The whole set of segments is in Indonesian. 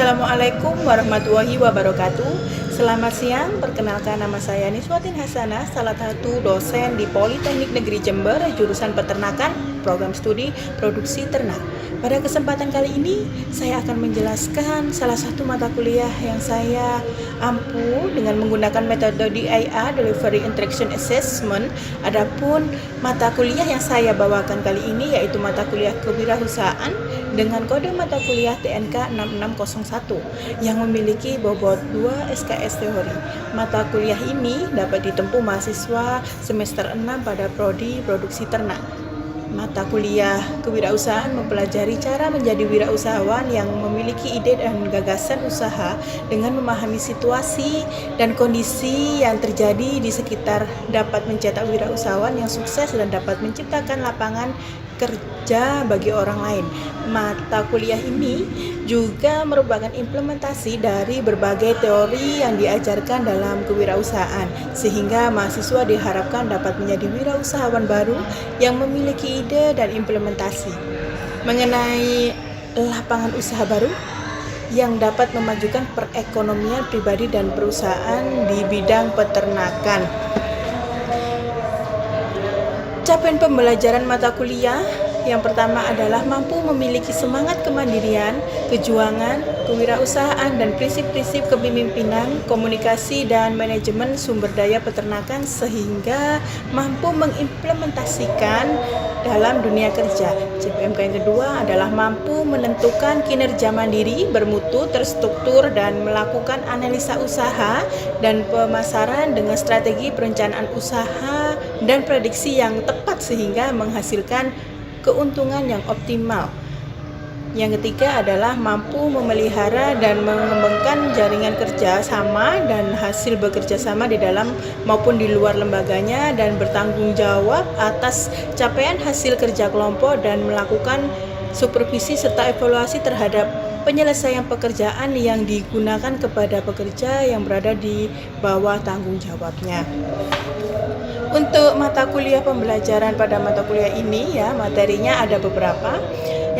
Assalamualaikum warahmatullahi wabarakatuh. Selamat siang, perkenalkan nama saya Niswatin Hasanah, salah satu dosen di Politeknik Negeri Jember, jurusan Peternakan, program studi Produksi Ternak. Pada kesempatan kali ini, saya akan menjelaskan salah satu mata kuliah yang saya ampu dengan menggunakan metode DIA, Delivery Interaction Assessment. Adapun mata kuliah yang saya bawakan kali ini yaitu mata kuliah kewirausahaan dengan kode mata kuliah TNK 6601 yang memiliki bobot 2 SKS teori. Mata kuliah ini dapat ditempuh mahasiswa semester 6 pada prodi Produksi Ternak. Mata kuliah kewirausahaan mempelajari cara menjadi wirausahawan yang memiliki ide dan gagasan usaha dengan memahami situasi dan kondisi yang terjadi di sekitar, dapat mencetak wirausahawan yang sukses dan dapat menciptakan lapangan kerja bagi orang lain. Mata kuliah ini juga merupakan implementasi dari berbagai teori yang diajarkan dalam kewirausahaan, sehingga mahasiswa diharapkan dapat menjadi wirausahawan baru yang memiliki ide dan implementasi mengenai lapangan usaha baru yang dapat memajukan perekonomian pribadi dan perusahaan di bidang peternakan. Capaian pembelajaran mata kuliah yang pertama adalah mampu memiliki semangat kemandirian, kejuangan, kewirausahaan, dan prinsip-prinsip kepemimpinan, komunikasi, dan manajemen sumber daya peternakan sehingga mampu mengimplementasikan dalam dunia kerja. CPMK yang kedua adalah mampu menentukan kinerja mandiri, bermutu, terstruktur, dan melakukan analisa usaha dan pemasaran dengan strategi perencanaan usaha dan prediksi yang tepat sehingga menghasilkan keuntungan yang optimal. Yang ketiga adalah mampu memelihara dan mengembangkan jaringan kerja sama dan hasil bekerja sama di dalam maupun di luar lembaganya dan bertanggung jawab atas capaian hasil kerja kelompok dan melakukan supervisi serta evaluasi terhadap penyelesaian pekerjaan yang digunakan kepada pekerja yang berada di bawah tanggung jawabnya. Untuk mata kuliah pembelajaran pada mata kuliah ini materinya ada beberapa.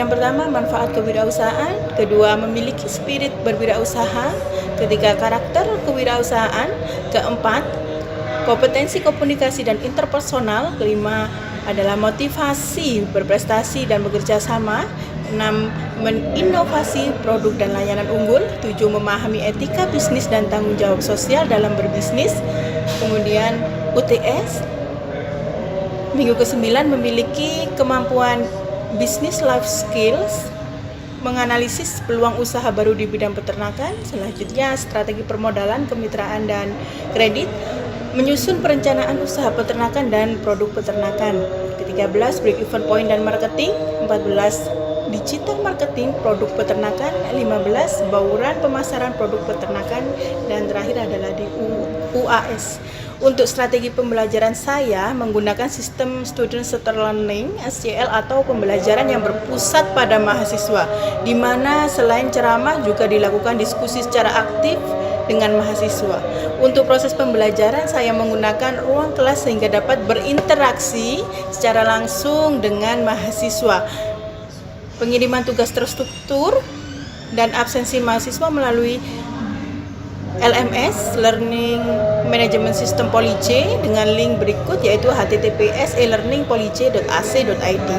Yang pertama, manfaat kewirausahaan. Kedua, memiliki spirit berwirausaha. Ketiga, karakter kewirausahaan. Keempat, kompetensi komunikasi dan interpersonal. Kelima adalah motivasi berprestasi dan bekerja sama. 6. Menginovasi produk dan layanan unggul. 7. Memahami etika bisnis dan tanggung jawab sosial dalam berbisnis. Kemudian UTS. Minggu ke-9 memiliki kemampuan business life skills, menganalisis peluang usaha baru di bidang peternakan. Selanjutnya strategi permodalan, kemitraan, dan kredit, menyusun perencanaan usaha peternakan dan produk peternakan. Ke-13 break even point dan marketing. 14 digital marketing produk peternakan. 15 bauran pemasaran produk peternakan, dan terakhir adalah di UAS. Untuk strategi pembelajaran saya menggunakan sistem student centered learning SCL atau pembelajaran yang berpusat pada mahasiswa, di mana selain ceramah juga dilakukan diskusi secara aktif dengan mahasiswa. Untuk proses pembelajaran saya menggunakan ruang kelas sehingga dapat berinteraksi secara langsung dengan mahasiswa. Pengiriman tugas terstruktur dan absensi mahasiswa melalui LMS, Learning Management System Police, dengan link berikut yaitu https://elearningpolice.ac.id.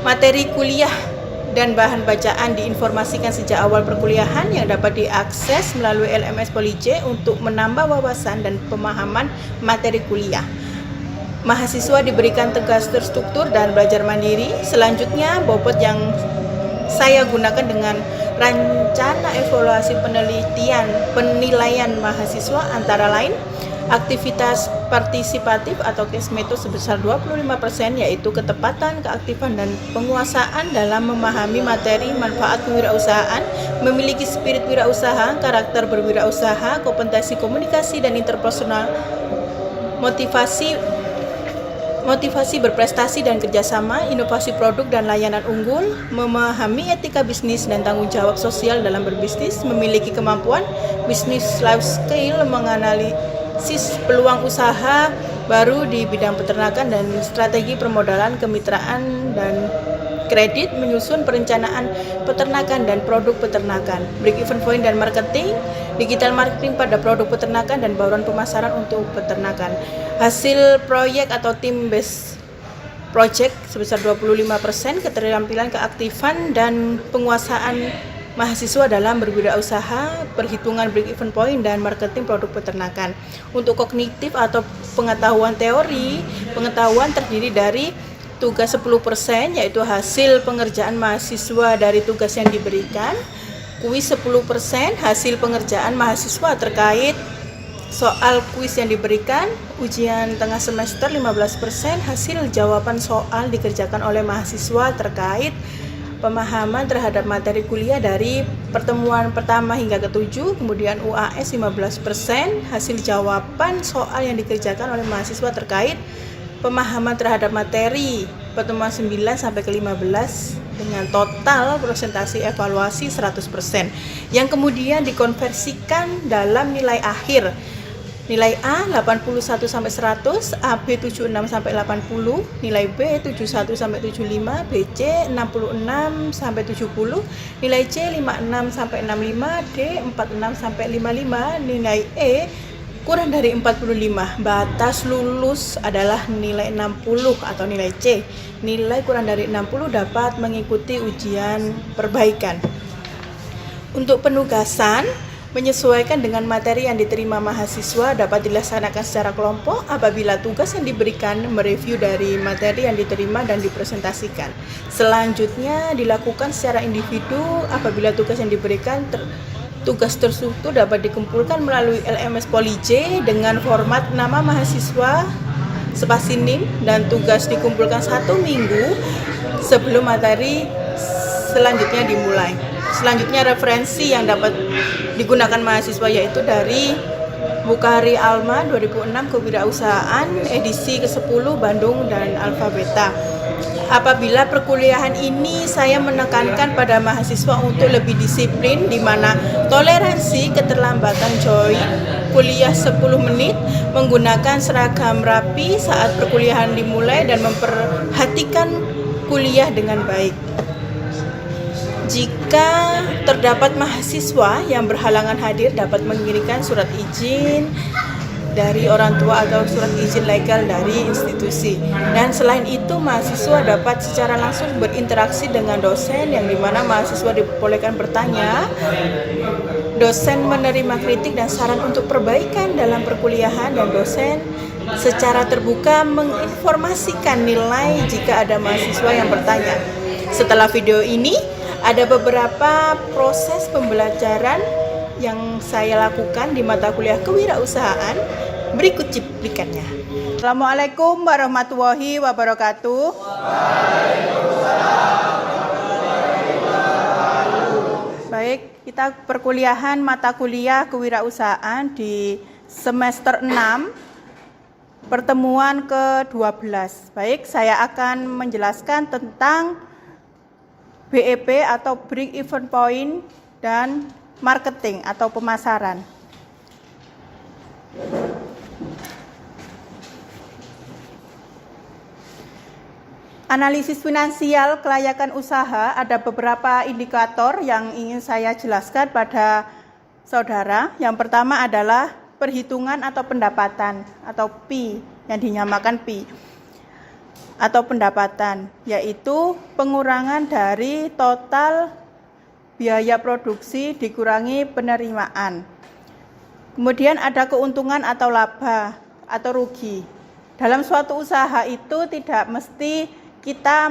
Materi kuliah dan bahan bacaan diinformasikan sejak awal perkuliahan yang dapat diakses melalui LMS Police untuk menambah wawasan dan pemahaman materi kuliah. Mahasiswa diberikan tugas terstruktur dan belajar mandiri. Selanjutnya, bobot yang saya gunakan dengan rencana evaluasi penilaian mahasiswa antara lain aktivitas partisipatif atau case method sebesar 25%, yaitu ketepatan, keaktifan, dan penguasaan dalam memahami materi, manfaat kewirausahaan, memiliki spirit wirausaha, karakter berwirausaha, kompetensi komunikasi dan interpersonal, motivasi berprestasi dan kerjasama, inovasi produk dan layanan unggul, memahami etika bisnis dan tanggung jawab sosial dalam berbisnis, memiliki kemampuan business life skill, menganalisis peluang usaha baru di bidang peternakan, dan strategi permodalan, kemitraan, dan Kredit menyusun perencanaan peternakan dan produk peternakan. Break-even point dan marketing, digital marketing pada produk peternakan dan bauran pemasaran untuk peternakan. Hasil proyek atau team based project sebesar 25%, keterampilan, keaktifan, dan penguasaan mahasiswa dalam berwirausaha, perhitungan break-even point, dan marketing produk peternakan. Untuk kognitif atau pengetahuan teori, pengetahuan terdiri dari tugas 10%, yaitu hasil pengerjaan mahasiswa dari tugas yang diberikan. Kuis 10%, hasil pengerjaan mahasiswa terkait soal kuis yang diberikan. Ujian tengah semester 15%, hasil jawaban soal dikerjakan oleh mahasiswa terkait pemahaman terhadap materi kuliah dari pertemuan pertama hingga ke-7. Kemudian UAS 15%, hasil jawaban soal yang dikerjakan oleh mahasiswa terkait pemahaman terhadap materi pertemuan 9 sampai ke-15 dengan total presentasi evaluasi 100%, yang kemudian dikonversikan dalam nilai akhir. Nilai A 81 sampai 100, AB 76 sampai 80, nilai B 71 sampai 75, BC 66 sampai 70, nilai C 56 sampai 65, D 46 sampai 55, nilai E kurang dari 45. Batas lulus adalah nilai 60 atau nilai C. Nilai kurang dari 60 dapat mengikuti ujian perbaikan. Untuk penugasan, menyesuaikan dengan materi yang diterima mahasiswa dapat dilaksanakan secara kelompok apabila tugas yang diberikan mereview dari materi yang diterima dan dipresentasikan. Selanjutnya dilakukan secara individu apabila tugas yang diberikan tugas terstruktur dapat dikumpulkan melalui LMS Poly-J dengan format nama mahasiswa, spasi NIM, dan tugas dikumpulkan 1 minggu sebelum materi selanjutnya dimulai. Selanjutnya referensi yang dapat digunakan mahasiswa yaitu dari Bukhari Alma 2006 Kewirausahaan edisi ke-10 Bandung dan Alfa Beta. Apabila perkuliahan ini saya menekankan pada mahasiswa untuk lebih disiplin, di mana toleransi keterlambatan join kuliah 10 menit, menggunakan seragam rapi saat perkuliahan dimulai, dan memperhatikan kuliah dengan baik. Jika terdapat mahasiswa yang berhalangan hadir, dapat mengirimkan surat izin dari orang tua atau surat izin legal dari institusi. Dan selain itu, mahasiswa dapat secara langsung berinteraksi dengan dosen, yang dimana mahasiswa diperbolehkan bertanya. Dosen menerima kritik dan saran untuk perbaikan dalam perkuliahan, dan dosen secara terbuka menginformasikan nilai jika ada mahasiswa yang bertanya. Setelah video ini, ada beberapa proses pembelajaran yang saya lakukan di mata kuliah kewirausahaan. Berikut cuplikannya. Assalamualaikum warahmatullahi wabarakatuh. Baik, kita perkuliahan mata kuliah kewirausahaan di semester 6, pertemuan ke-12. Baik, saya akan menjelaskan tentang BEP atau Break Even Point dan marketing atau pemasaran. Analisis finansial kelayakan usaha, ada beberapa indikator yang ingin saya jelaskan pada saudara. Yang pertama adalah perhitungan atau pendapatan atau P, yang dinyamakan P atau pendapatan, yaitu pengurangan dari total biaya produksi dikurangi penerimaan. Kemudian ada keuntungan atau laba atau rugi. Dalam suatu usaha itu tidak mesti kita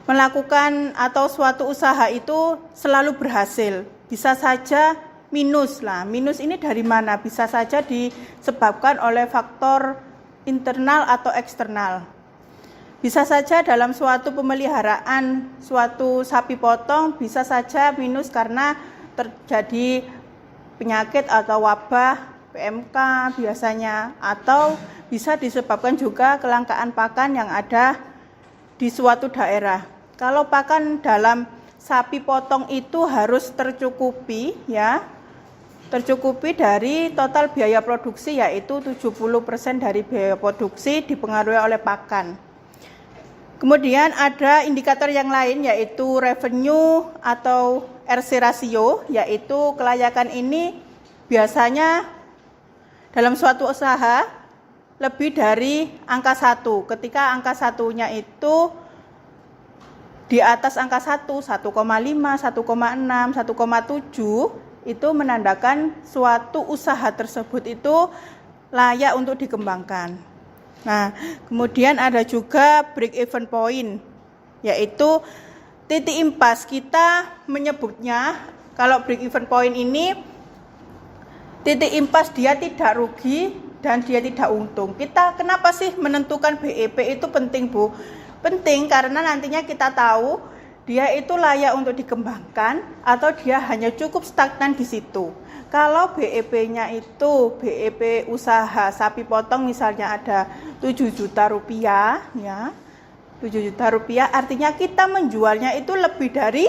melakukan atau suatu usaha itu selalu berhasil. Bisa saja minus lah. Minus ini dari mana? Bisa saja disebabkan oleh faktor internal atau eksternal. Bisa saja dalam suatu pemeliharaan suatu sapi potong bisa saja minus karena terjadi penyakit atau wabah PMK biasanya, atau bisa disebabkan juga kelangkaan pakan yang ada di suatu daerah. Kalau pakan dalam sapi potong itu harus tercukupi ya. Tercukupi dari total biaya produksi, yaitu 70% dari biaya produksi dipengaruhi oleh pakan. Kemudian ada indikator yang lain yaitu revenue atau RC ratio, yaitu kelayakan ini biasanya dalam suatu usaha lebih dari angka 1. Ketika angka 1-nya itu di atas angka 1, 1,5, 1,6, 1,7, itu menandakan suatu usaha tersebut itu layak untuk dikembangkan. Nah, kemudian ada juga break even point, yaitu titik impas. Kita menyebutnya kalau break even point ini titik impas dia tidak rugi dan dia tidak untung. Kita kenapa sih menentukan BEP itu penting, Bu? Penting karena nantinya kita tahu dia itu layak untuk dikembangkan atau dia hanya cukup stagnan di situ. Kalau BEP-nya itu BEP usaha sapi potong misalnya ada 7 juta rupiah, ya, 7 juta rupiah artinya kita menjualnya itu lebih dari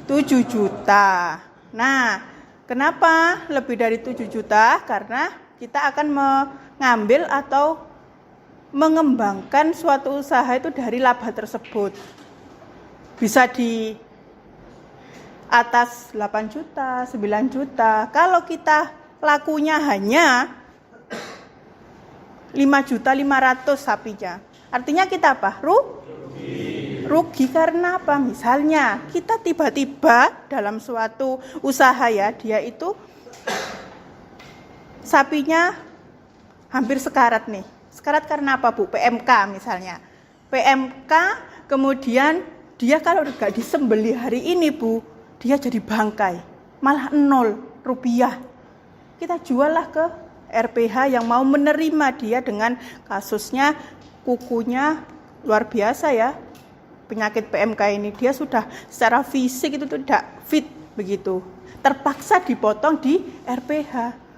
7 juta. Nah, kenapa lebih dari 7 juta? Karena kita akan mengambil atau mengembangkan suatu usaha itu dari laba tersebut. Bisa di atas 8 juta, 9 juta. Kalau kita lakunya hanya 5.500.000 sapinya. Artinya kita apa? Rugi karena apa? Misalnya kita tiba-tiba dalam suatu usaha ya, dia itu sapinya hampir sekarat nih. Sekarat karena apa, Bu? PMK misalnya. PMK kemudian dia kalau nggak disembeli hari ini, Bu, dia jadi bangkai, malah 0 rupiah. Kita juallah ke RPH yang mau menerima dia dengan kasusnya kukunya luar biasa ya. Penyakit PMK ini dia sudah secara fisik itu tidak fit begitu. Terpaksa dipotong di RPH.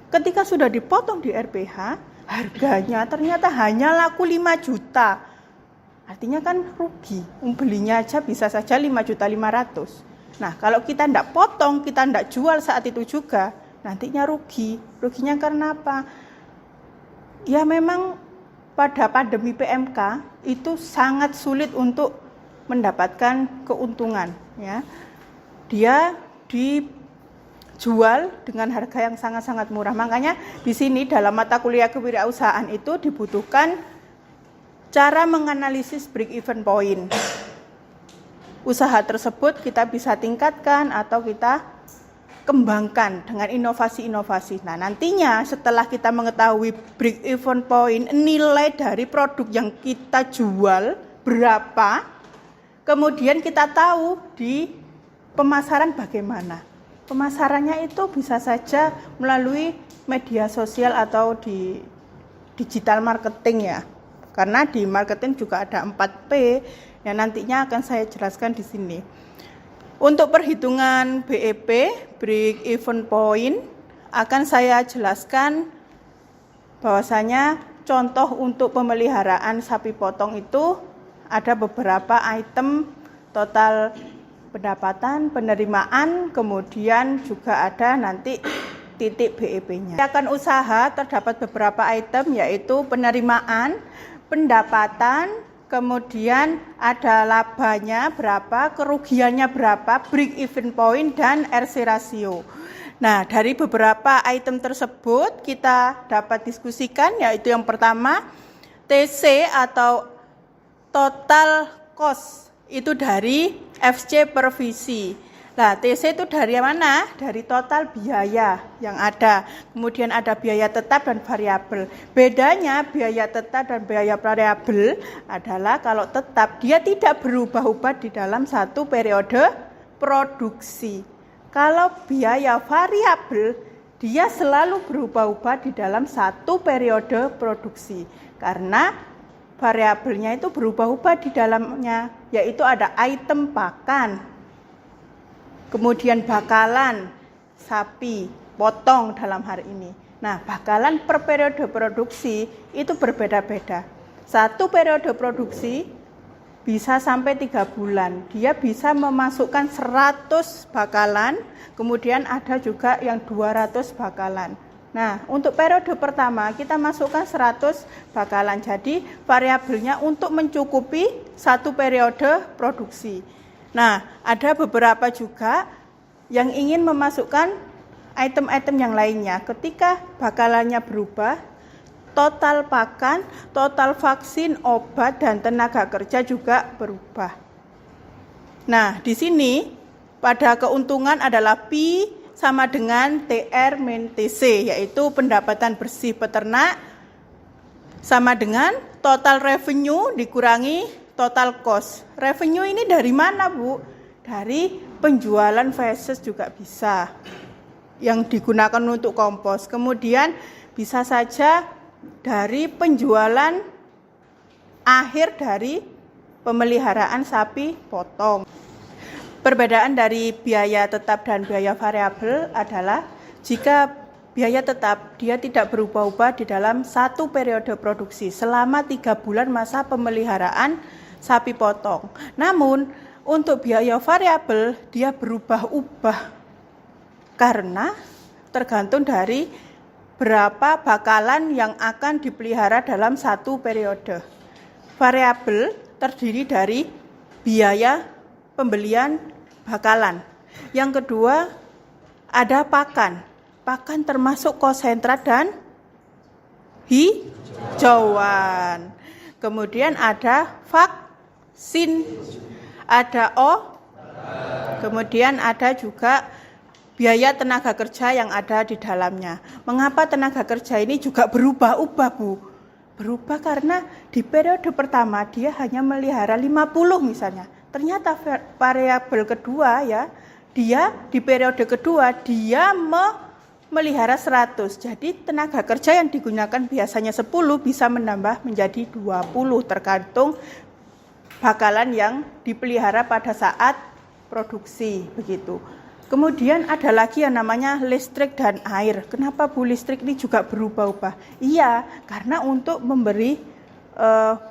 Ketika sudah dipotong di RPH, harganya ternyata hanya laku 5 juta. Artinya kan rugi. Belinya aja bisa saja 5.500.000. Nah, kalau kita tidak potong, kita tidak jual saat itu juga, nantinya rugi. Ruginya karena apa? Ya memang pada pandemi PMK itu sangat sulit untuk mendapatkan keuntungan. Ya, dia dijual dengan harga yang sangat-sangat murah. Makanya di sini dalam mata kuliah kewirausahaan itu dibutuhkan cara menganalisis break even point. Usaha tersebut kita bisa tingkatkan atau kita kembangkan dengan inovasi-inovasi. Nah, nantinya setelah kita mengetahui break even point, nilai dari produk yang kita jual berapa, kemudian kita tahu di pemasaran bagaimana. Pemasarannya itu bisa saja melalui media sosial atau di digital marketing ya. Karena di marketing juga ada 4P yang nantinya akan saya jelaskan di sini. Untuk perhitungan BEP, break even point, akan saya jelaskan bahwasanya contoh untuk pemeliharaan sapi potong itu ada beberapa item total pendapatan, penerimaan, kemudian juga ada nanti titik BEP-nya. Akan usaha terdapat beberapa item yaitu penerimaan, pendapatan, kemudian ada labanya berapa, kerugiannya berapa, break even point, dan RC ratio. Nah, dari beberapa item tersebut kita dapat diskusikan, yaitu yang pertama TC atau total cost, itu dari FC per visi. Nah, TC itu dari mana? Dari total biaya yang ada. Kemudian ada biaya tetap dan variabel. Bedanya biaya tetap dan biaya variabel adalah kalau tetap dia tidak berubah-ubah di dalam satu periode produksi. Kalau biaya variabel dia selalu berubah-ubah di dalam satu periode produksi. Karena variabelnya itu berubah-ubah di dalamnya, yaitu ada item pakan. Kemudian bakalan sapi potong dalam hari ini. Nah, bakalan per periode produksi itu berbeda-beda. Satu periode produksi bisa sampai 3 bulan. Dia bisa memasukkan 100 bakalan, kemudian ada juga yang 200 bakalan. Nah, untuk periode pertama kita masukkan 100 bakalan. Jadi variabelnya untuk mencukupi satu periode produksi. Nah, ada beberapa juga yang ingin memasukkan item-item yang lainnya. Ketika bakalannya berubah, total pakan, total vaksin, obat, dan tenaga kerja juga berubah. Nah, di sini pada keuntungan adalah Pi sama dengan TR min TC, yaitu pendapatan bersih peternak sama dengan total revenue dikurangi total cost. Revenue ini dari mana, Bu? Dari penjualan feses juga bisa, yang digunakan untuk kompos. Kemudian bisa saja dari penjualan akhir dari pemeliharaan sapi potong. Perbedaan dari biaya tetap dan biaya variabel adalah jika biaya tetap dia tidak berubah-ubah di dalam satu periode produksi selama 3 bulan masa pemeliharaan sapi potong. Namun untuk biaya variabel dia berubah-ubah karena tergantung dari berapa bakalan yang akan dipelihara dalam satu periode. Variabel terdiri dari biaya pembelian bakalan. Yang kedua, ada pakan. Pakan termasuk konsentrat dan hijauan. Kemudian ada vaksin, ada kemudian ada juga biaya tenaga kerja yang ada di dalamnya. Mengapa tenaga kerja ini juga berubah-ubah, Bu? Berubah karena di periode pertama dia hanya melihara 50 misalnya. Ternyata variabel kedua ya, dia di periode kedua dia memelihara 100. Jadi tenaga kerja yang digunakan biasanya 10 bisa menambah menjadi 20 tergantung bakalan yang dipelihara pada saat produksi begitu. Kemudian ada lagi yang namanya listrik dan air. Kenapa, Bu, listrik ini juga berubah-ubah? Iya, karena untuk memberi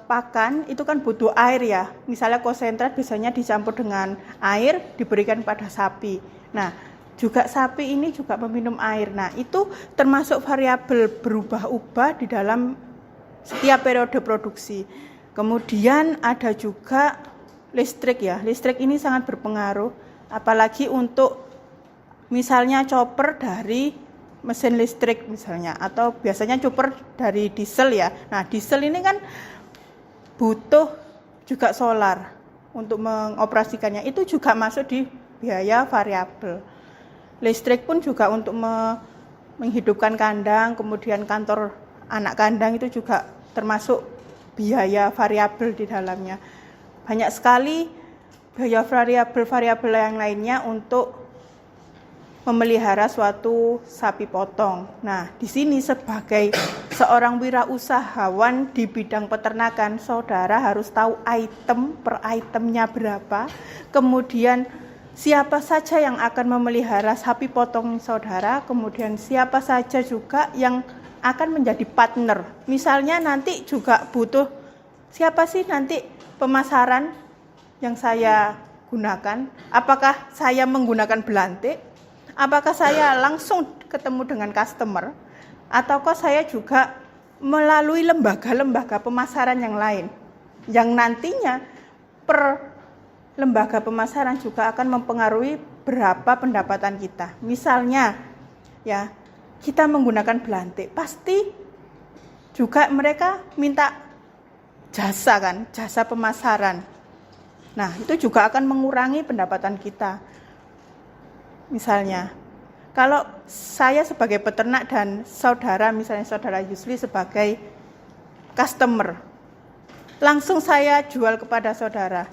pakan itu kan butuh air ya. Misalnya konsentrat biasanya dicampur dengan air diberikan pada sapi. Nah, juga sapi ini juga meminum air. Nah, itu termasuk variabel berubah-ubah di dalam setiap periode produksi. Kemudian ada juga listrik ya. Listrik ini sangat berpengaruh, apalagi untuk misalnya chopper dari mesin listrik misalnya, atau biasanya chopper dari diesel ya. Nah, diesel ini kan butuh juga solar untuk mengoperasikannya. Itu juga masuk di biaya variabel. Listrik pun juga untuk menghidupkan kandang, kemudian kantor anak kandang itu juga termasuk biaya variabel di dalamnya. Banyak sekali biaya variabel yang lainnya untuk memelihara suatu sapi potong. Nah, di sini sebagai seorang wirausahawan di bidang peternakan, saudara harus tahu item per itemnya berapa. Kemudian siapa saja yang akan memelihara sapi potong saudara, kemudian siapa saja juga yang akan menjadi partner. Misalnya nanti juga butuh siapa sih nanti pemasaran yang saya gunakan? Apakah saya menggunakan belantik? Apakah saya langsung ketemu dengan customer, ataukah saya juga melalui lembaga-lembaga pemasaran yang lain, yang nantinya per lembaga pemasaran juga akan mempengaruhi berapa pendapatan kita. Misalnya, ya kita menggunakan belantik, pasti juga mereka minta jasa kan, jasa pemasaran. Nah, itu juga akan mengurangi pendapatan kita. Misalnya, kalau saya sebagai peternak dan saudara, misalnya saudara Yusli sebagai customer, langsung saya jual kepada saudara.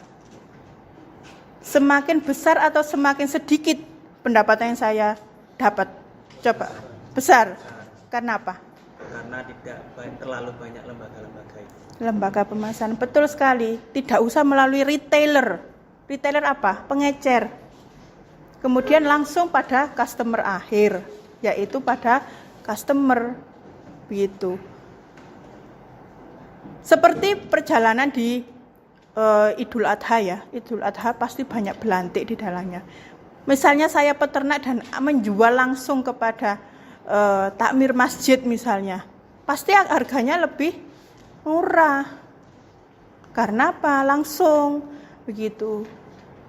Semakin besar atau semakin sedikit pendapatan yang saya dapat? Coba, besar. Karena apa? Karena tidak terlalu banyak lembaga-lembaga itu. Lembaga pemasaran, betul sekali. Tidak usah melalui retailer. Retailer apa? Pengecer. Kemudian langsung pada customer akhir, yaitu pada customer, begitu. Seperti perjalanan di Idul Adha ya, Idul Adha pasti banyak belantik di dalamnya. Misalnya saya peternak dan menjual langsung kepada takmir masjid misalnya, pasti harganya lebih murah. Karena apa? Langsung begitu.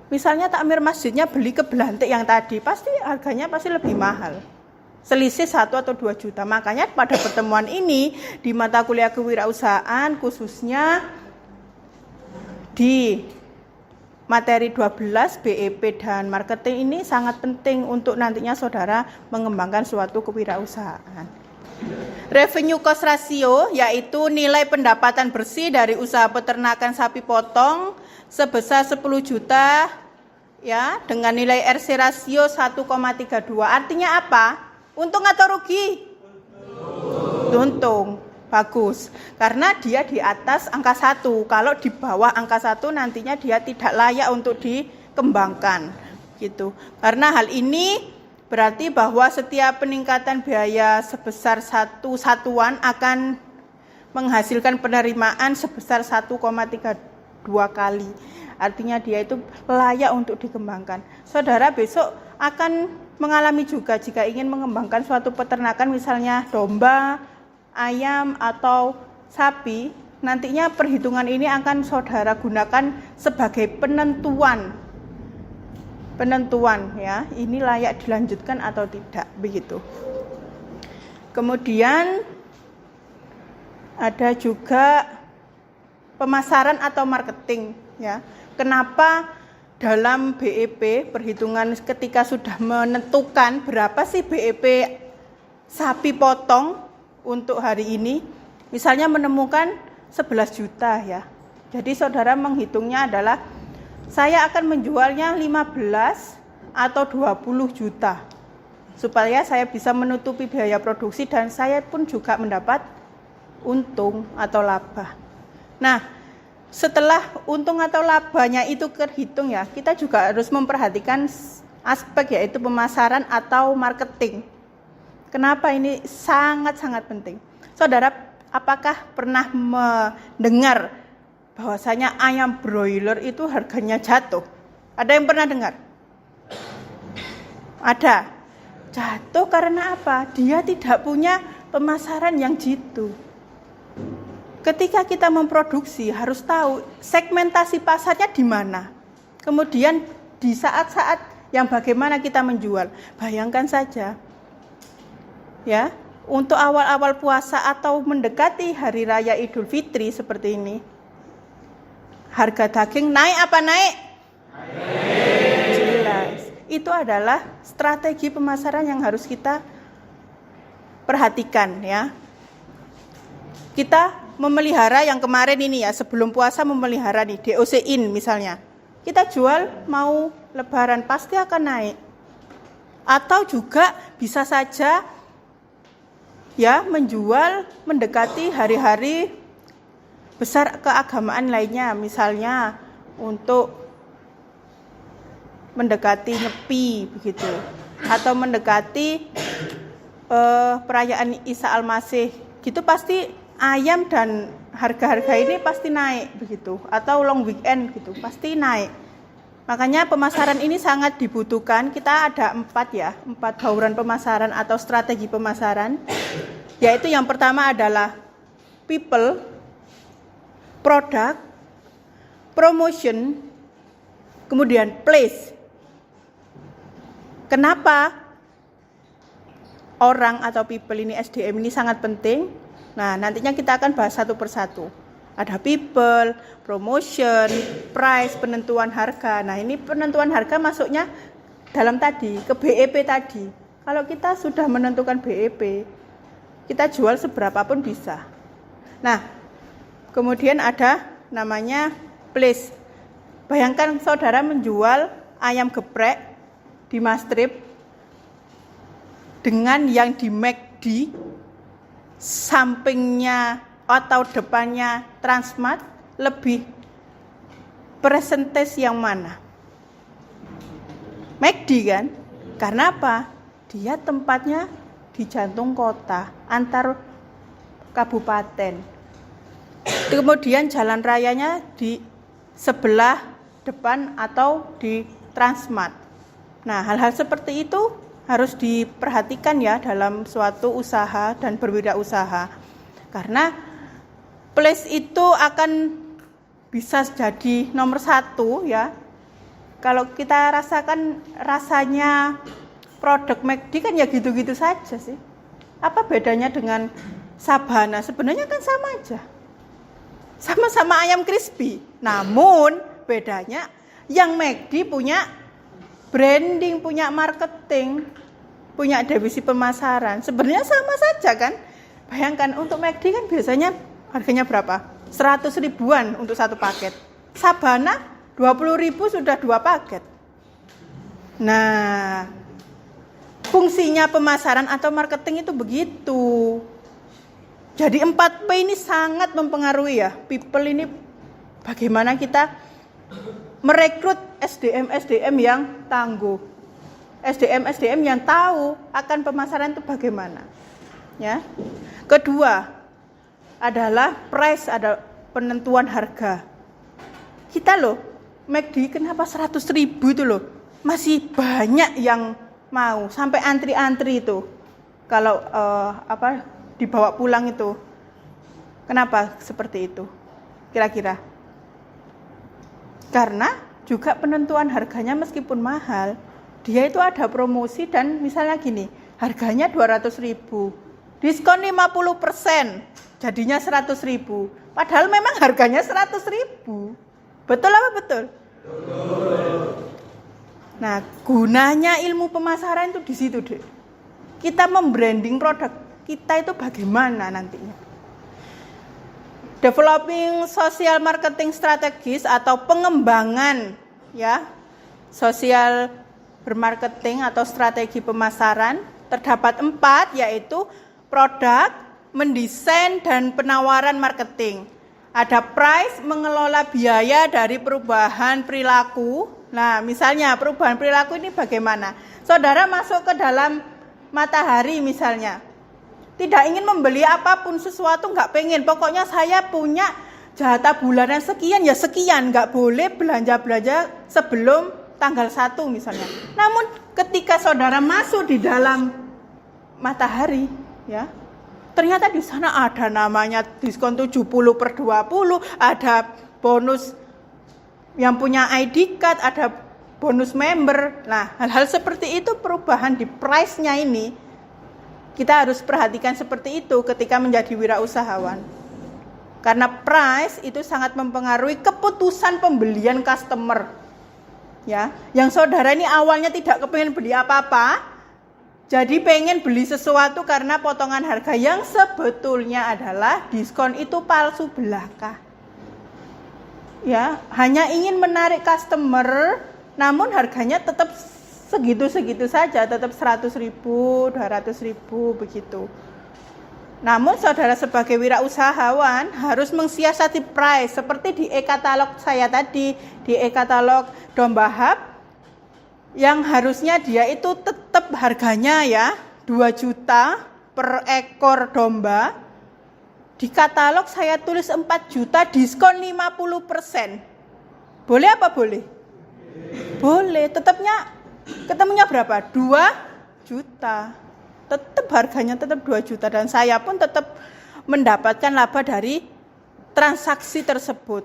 Misalnya takmir masjidnya beli ke belantik yang tadi, pasti harganya pasti lebih mahal. Selisih 1 atau 2 juta. Makanya pada pertemuan ini di mata kuliah kewirausahaan khususnya di materi 12 BEP dan marketing ini sangat penting untuk nantinya saudara mengembangkan suatu kewirausahaan. Revenue cost ratio yaitu nilai pendapatan bersih dari usaha peternakan sapi potong sebesar 10 juta ya dengan nilai RC rasio 1,32. Artinya apa? Untung atau rugi? Untung. Bagus. Karena dia di atas angka 1. Kalau di bawah angka 1 nantinya dia tidak layak untuk dikembangkan. Gitu. Karena hal ini berarti bahwa setiap peningkatan biaya sebesar 1 satuan akan menghasilkan penerimaan sebesar 1,32 kali. Artinya dia itu layak untuk dikembangkan. Saudara besok akan mengalami juga jika ingin mengembangkan suatu peternakan misalnya domba, ayam atau sapi, nantinya perhitungan ini akan saudara gunakan sebagai penentuan ya, ini layak dilanjutkan atau tidak begitu. Kemudian ada juga pemasaran atau marketing ya. Kenapa dalam BEP perhitungan ketika sudah menentukan berapa sih BEP sapi potong untuk hari ini, misalnya menemukan 11 juta ya. Jadi saudara menghitungnya adalah saya akan menjualnya 15 atau 20 juta supaya saya bisa menutupi biaya produksi dan saya pun juga mendapat untung atau laba. Nah, setelah untung atau labanya itu terhitung ya, kita juga harus memperhatikan aspek yaitu pemasaran atau marketing. Kenapa ini sangat-sangat penting? Saudara, apakah pernah mendengar bahwasanya ayam broiler itu harganya jatuh? Ada yang pernah dengar? Ada. Jatuh karena apa? Dia tidak punya pemasaran yang jitu. Ketika kita memproduksi harus tahu segmentasi pasarnya di mana. Kemudian di saat-saat yang bagaimana kita menjual. Bayangkan saja. Ya, untuk awal-awal puasa atau mendekati hari raya Idul Fitri seperti ini. Harga daging naik apa naik? Jelas. Itu adalah strategi pemasaran yang harus kita perhatikan ya. Kita memelihara yang kemarin ini ya, sebelum puasa memelihara nih DOC-in misalnya. Kita jual mau lebaran pasti akan naik. Atau juga bisa saja ya menjual mendekati hari-hari besar keagamaan lainnya, misalnya untuk mendekati Nyepi begitu, atau mendekati perayaan Isa Al-Masih, gitu pasti ayam dan harga-harga ini pasti naik begitu, atau long weekend gitu pasti naik. Makanya pemasaran ini sangat dibutuhkan. Kita ada 4 bauran pemasaran atau strategi pemasaran, yaitu yang pertama adalah people, product, promotion, kemudian place. Kenapa orang atau people ini, SDM ini sangat penting? Nah, nantinya kita akan bahas satu persatu. Ada people, promotion, price, penentuan harga. Nah, ini penentuan harga masuknya dalam tadi, ke BEP tadi. Kalau kita sudah menentukan BEP, kita jual seberapa pun bisa. Nah, kemudian ada namanya place. Bayangkan saudara menjual ayam geprek di Mastrip dengan yang di McD, sampingnya atau depannya Transmart, lebih persentase yang mana? McD kan? Karena apa? Dia tempatnya di jantung kota, antar kabupaten. Kemudian jalan rayanya di sebelah depan atau di Transmart. Nah, hal-hal seperti itu harus diperhatikan ya dalam suatu usaha dan berwirausaha. Karena place itu akan bisa jadi nomor 1 ya. Kalau kita rasakan rasanya produk McD kan ya gitu-gitu saja sih. Apa bedanya dengan Sabana? Sebenarnya kan sama aja. Sama-sama ayam crispy. Namun bedanya yang McD punya branding, punya marketing, punya divisi pemasaran. Sebenarnya sama saja kan. Bayangkan untuk McD kan biasanya harganya berapa? 100 ribuan untuk satu paket. Sabana 20 ribu sudah 2 paket. Nah, fungsinya pemasaran atau marketing itu begitu. Jadi 4P ini sangat mempengaruhi ya. People ini bagaimana kita merekrut SDM yang tangguh. SDM yang tahu akan pemasaran itu bagaimana. Ya. Kedua adalah price, ada penentuan harga. Kita loh, McD kenapa 100 ribu itu loh. Masih banyak yang mau, sampai antri-antri itu. Kalau dibawa pulang itu. Kenapa seperti itu? Kira-kira? Karena juga penentuan harganya meskipun mahal, dia itu ada promosi dan misalnya gini, harganya 200 ribu, diskon 50%, jadinya 100 ribu. Padahal memang harganya 100 ribu. Betul apa betul? Nah, gunanya ilmu pemasaran itu di situ, Dek. Kita membranding produk kita itu bagaimana nantinya. Developing social marketing strategis atau pengembangan ya sosial bermarketing atau strategi pemasaran terdapat 4, yaitu produk, mendesain dan penawaran marketing. Ada price, mengelola biaya dari perubahan perilaku. Nah, misalnya perubahan perilaku ini bagaimana? Saudara masuk ke dalam Matahari misalnya, tidak ingin membeli apapun, sesuatu nggak pengen, pokoknya saya punya jatah bulanan sekian, ya sekian, nggak boleh belanja-belanja sebelum tanggal 1 misalnya. Namun ketika saudara masuk di dalam Matahari, ya, ternyata di sana ada namanya diskon 70/20, ada bonus yang punya ID card, ada bonus member. Nah, hal-hal seperti itu perubahan di price-nya ini kita harus perhatikan seperti itu ketika menjadi wirausahawan. Karena price itu sangat mempengaruhi keputusan pembelian customer. Ya, yang saudara ini awalnya tidak kepengen beli apa-apa, jadi pengen beli sesuatu karena potongan harga yang sebetulnya adalah diskon itu palsu belaka. Ya, hanya ingin menarik customer, namun harganya tetap segitu-segitu saja, tetap 100 ribu, 200 ribu begitu. Namun saudara sebagai wirausahawan harus mensiasati price seperti di e-katalog saya tadi, di e-katalog Domba Hub, yang harusnya dia itu tetap harganya ya 2 juta per ekor domba. Di katalog saya tulis 4 juta, diskon 50%. Boleh apa boleh? Boleh, ketemunya berapa? 2 juta. Tetap harganya tetap 2 juta dan saya pun tetap mendapatkan laba dari transaksi tersebut.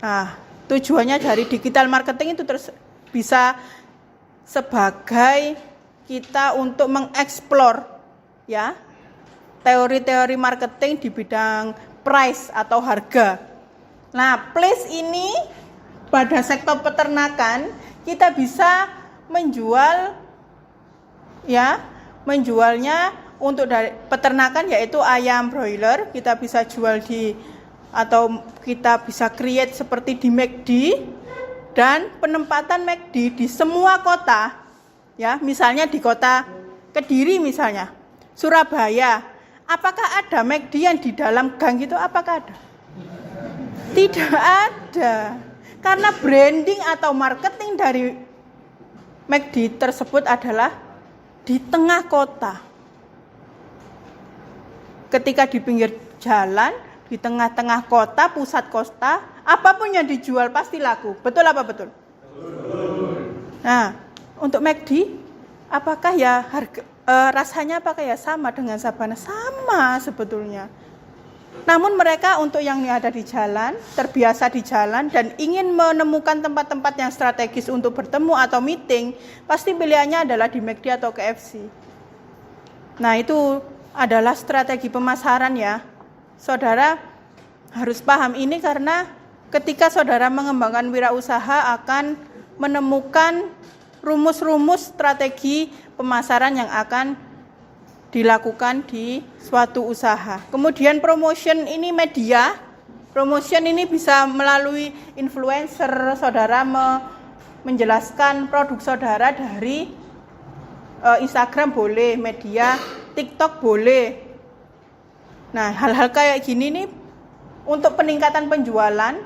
Nah, tujuannya dari digital marketing itu bisa sebagai kita untuk mengeksplor ya teori-teori marketing di bidang price atau harga. Nah, place ini pada sektor peternakan kita bisa menjualnya untuk dari peternakan, yaitu ayam broiler, kita bisa jual atau kita bisa create seperti di McD, dan penempatan McD di semua kota ya, misalnya di kota Kediri misalnya, Surabaya, apakah ada McD yang di dalam gang itu? Apakah ada? Tidak ada, karena branding atau marketing dari McD tersebut adalah di tengah kota. Ketika di pinggir jalan, di tengah-tengah kota, pusat kota, apapun yang dijual pasti laku. Betul apa betul? Nah, untuk McD apakah ya rasanya apakah ya sama dengan Sabana? Sama sebetulnya. Namun mereka untuk yang ada di jalan, terbiasa di jalan dan ingin menemukan tempat-tempat yang strategis untuk bertemu atau meeting, pasti pilihannya adalah di McD atau KFC. Nah, itu adalah strategi pemasaran ya. Saudara harus paham ini karena ketika saudara mengembangkan wirausaha akan menemukan rumus-rumus strategi pemasaran yang akan dilakukan di suatu usaha. Kemudian promotion ini media. Promotion ini bisa melalui influencer, saudara menjelaskan produk saudara dari Instagram boleh, media TikTok boleh. Nah, hal-hal kayak gini nih untuk peningkatan penjualan,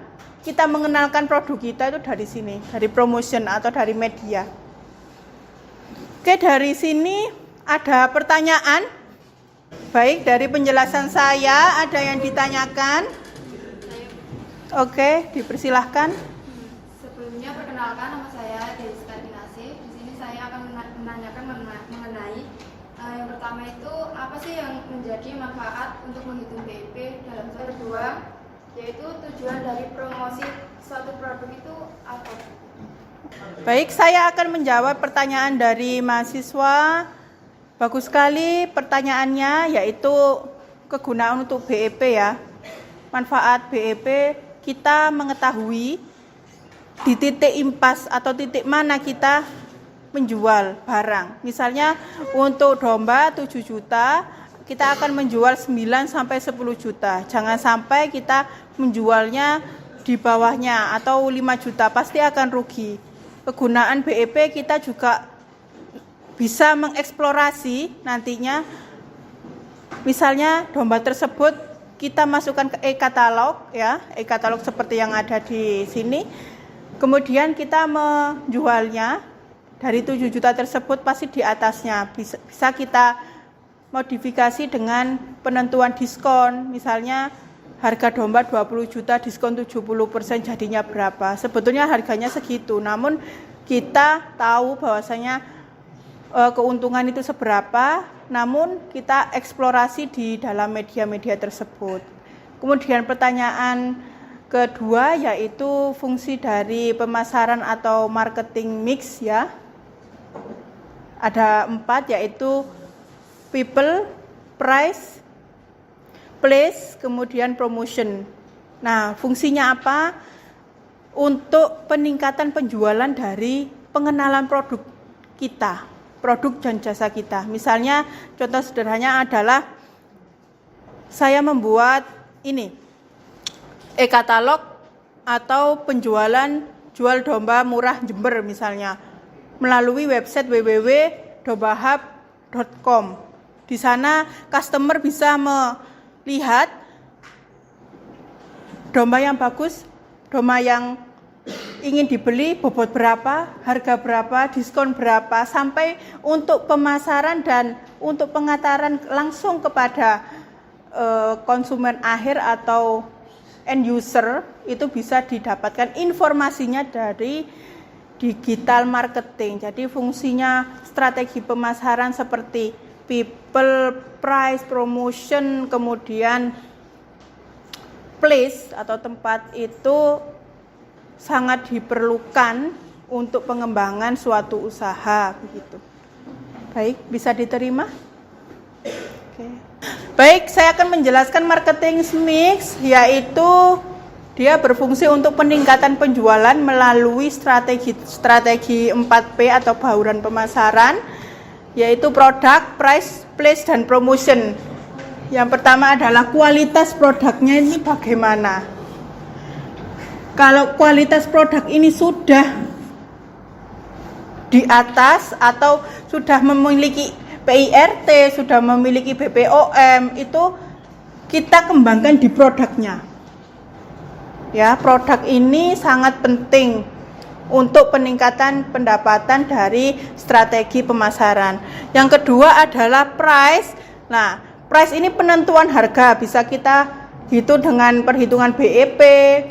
kita mengenalkan produk kita itu dari sini, dari promotion atau dari media. Oke, dari sini ada pertanyaan. Baik, dari penjelasan saya ada yang ditanyakan? Oke, dipersilahkan. Sebelumnya perkenalkan, nama saya Dewi Skandinasi. Di sini saya akan menanyakan mengenai yang pertama itu apa sih yang menjadi manfaat untuk menghitung BIP dalam soal kedua, yaitu tujuan dari promosi suatu produk itu apa? Baik, saya akan menjawab pertanyaan dari mahasiswa. Bagus sekali pertanyaannya, yaitu kegunaan untuk BEP ya. Manfaat BEP, kita mengetahui di titik impas atau titik mana kita menjual barang. Misalnya untuk domba 7 juta, kita akan menjual 9 sampai 10 juta. Jangan sampai kita menjualnya di bawahnya atau 5 juta, pasti akan rugi. Kegunaan BEP kita juga bisa mengeksplorasi nantinya. Misalnya domba tersebut kita masukkan ke e-katalog ya, e-katalog seperti yang ada di sini. Kemudian kita menjualnya dari 7 juta tersebut pasti di atasnya bisa kita modifikasi dengan penentuan diskon. Misalnya harga domba 20 juta diskon 70% jadinya berapa. Sebetulnya harganya segitu, namun kita tahu bahwasanya keuntungan itu seberapa, namun kita eksplorasi di dalam media-media tersebut. Kemudian pertanyaan kedua yaitu fungsi dari pemasaran atau marketing mix ya. Ada 4 yaitu people, price, place, kemudian promotion. Nah, fungsinya apa? Untuk peningkatan penjualan dari pengenalan produk kita, produk dan jasa kita. Misalnya contoh sederhananya adalah saya membuat ini e-katalog atau penjualan jual domba murah Jember misalnya melalui website www.dombahub.com. Di sana customer bisa melihat domba yang bagus, domba yang ingin dibeli, bobot berapa, harga berapa, diskon berapa, sampai untuk pemasaran dan untuk pengataran langsung kepada konsumen akhir atau end user itu bisa didapatkan informasinya dari digital marketing. Jadi fungsinya strategi pemasaran seperti people, price, promotion, kemudian place atau tempat itu sangat diperlukan untuk pengembangan suatu usaha begitu. Baik, bisa diterima? Oke. Baik, saya akan menjelaskan marketing mix, yaitu dia berfungsi untuk peningkatan penjualan melalui strategi 4P atau bauran pemasaran, yaitu produk, price, place, dan promotion. Yang pertama adalah kualitas produknya ini bagaimana. Kalau kualitas produk ini sudah di atas atau sudah memiliki PIRT, sudah memiliki BPOM, itu kita kembangkan di produknya. Ya, produk ini sangat penting untuk peningkatan pendapatan dari strategi pemasaran. Yang kedua adalah price. Nah, price ini penentuan harga, bisa kita Itu dengan perhitungan BEP,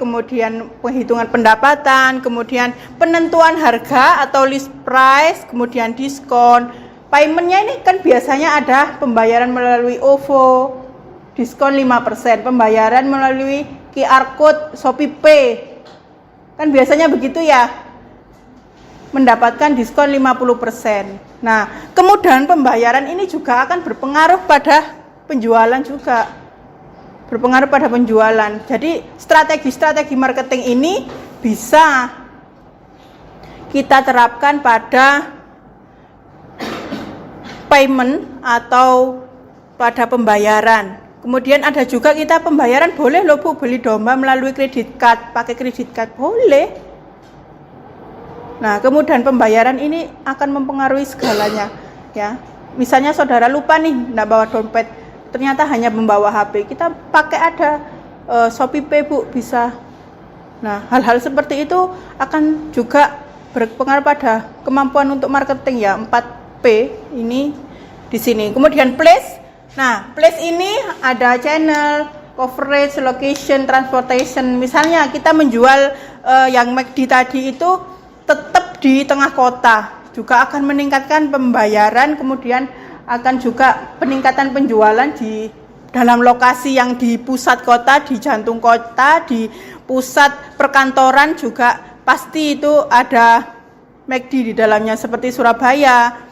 kemudian penghitungan pendapatan, kemudian penentuan harga atau list price, kemudian diskon. Paymentnya ini kan biasanya ada pembayaran melalui OVO, diskon 5%, pembayaran melalui QR Code Shopee Pay. Kan biasanya begitu ya, mendapatkan diskon 50%. Nah, kemudahan pembayaran ini juga akan berpengaruh pada penjualan juga. Berpengaruh pada penjualan. Jadi, strategi-strategi marketing ini bisa kita terapkan pada payment atau pada pembayaran. Kemudian ada juga kita pembayaran boleh loh Bu, beli domba melalui kredit card, pakai kredit card boleh. Nah, kemudian pembayaran ini akan mempengaruhi segalanya, ya. Misalnya saudara lupa nih, enggak bawa dompet, ternyata hanya membawa HP, kita pakai ada Shopee Pay Bu, bisa. Nah, hal-hal seperti itu akan juga berpengaruh pada kemampuan untuk marketing ya, 4P ini di sini. Kemudian place. Nah, place ini ada channel, coverage, location, transportation. Misalnya kita menjual yang McD tadi itu tetap di tengah kota, juga akan meningkatkan pembayaran, kemudian akan juga peningkatan penjualan di dalam lokasi yang di pusat kota, di jantung kota, di pusat perkantoran juga pasti itu ada McD di dalamnya, seperti Surabaya,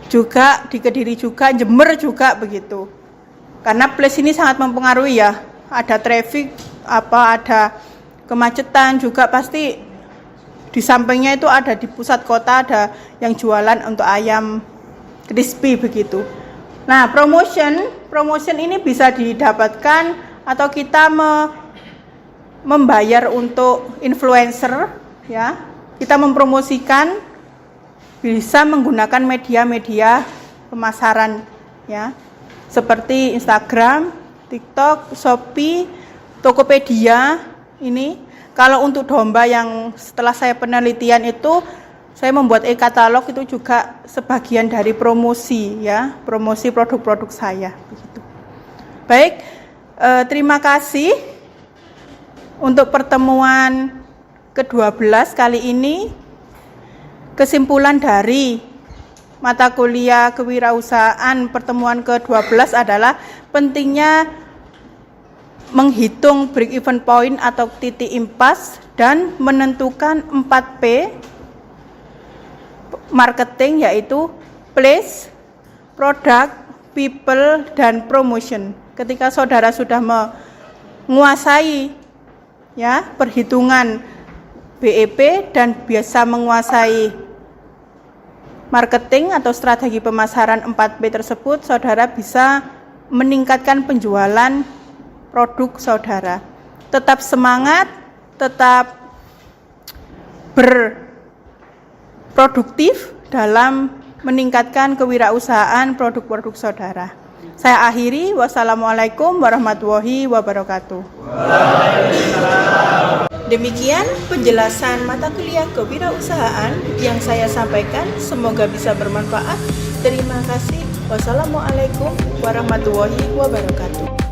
juga di Kediri juga, Jember juga begitu. Karena place ini sangat mempengaruhi ya, ada traffic, ada kemacetan juga pasti. Di sampingnya itu ada di pusat kota ada yang jualan untuk ayam crispy begitu. Nah, promotion ini bisa didapatkan atau kita membayar untuk influencer ya. Kita mempromosikan bisa menggunakan media-media pemasaran ya. Seperti Instagram, TikTok, Shopee, Tokopedia ini. Kalau untuk domba yang setelah saya penelitian itu, saya membuat e-katalog itu juga sebagian dari promosi ya, promosi produk-produk saya begitu. Baik, terima kasih untuk pertemuan ke-12 kali ini. Kesimpulan dari mata kuliah kewirausahaan pertemuan ke-12 adalah pentingnya menghitung break even point atau titik impas dan menentukan 4P marketing, yaitu place, product, people, dan promotion. Ketika saudara sudah menguasai ya perhitungan BEP dan biasa menguasai marketing atau strategi pemasaran 4P tersebut, saudara bisa meningkatkan penjualan produk saudara. Tetap semangat, tetap berproduktif dalam meningkatkan kewirausahaan produk-produk saudara. Saya akhiri, wassalamualaikum warahmatullahi wabarakatuh. Demikian penjelasan mata kuliah kewirausahaan yang saya sampaikan, semoga bisa bermanfaat. Terima kasih. Wassalamualaikum warahmatullahi wabarakatuh.